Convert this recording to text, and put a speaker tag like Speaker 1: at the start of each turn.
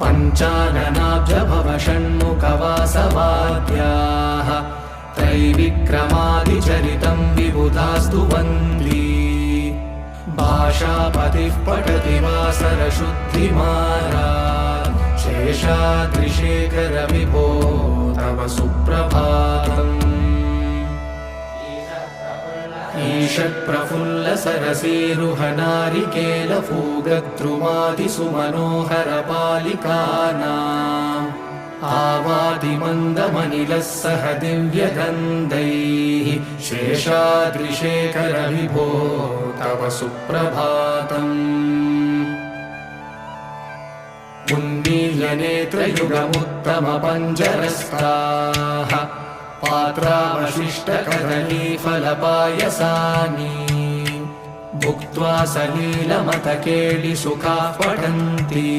Speaker 1: पञ्चाननाब्जभव षण्मुखवासवाद्याः त्रैविक्रमादिचरितं विबुधास्तु वन्दी भाषापतिः पठति वासरशुद्धिमारात् शेषाद्रिशेखर विभो तव सुप्रभातम् ईषत्प्रफुल्लसरसीरुहनारिकेलफूगद्रुमादिसुमनोहरपालिकानाम् आवादिमन्दमनिलः सह दिव्यगन्धैः शेषाद्रिशेखर विभो तव सुप्रभातम् उन्मील्यनेत्रयुगमुत्तमपञ्जरस्ताः पात्रावशिष्टकदलीफलपायसानि भुक्त्वा सलीलमतकेलिसुखाः पठन्ति।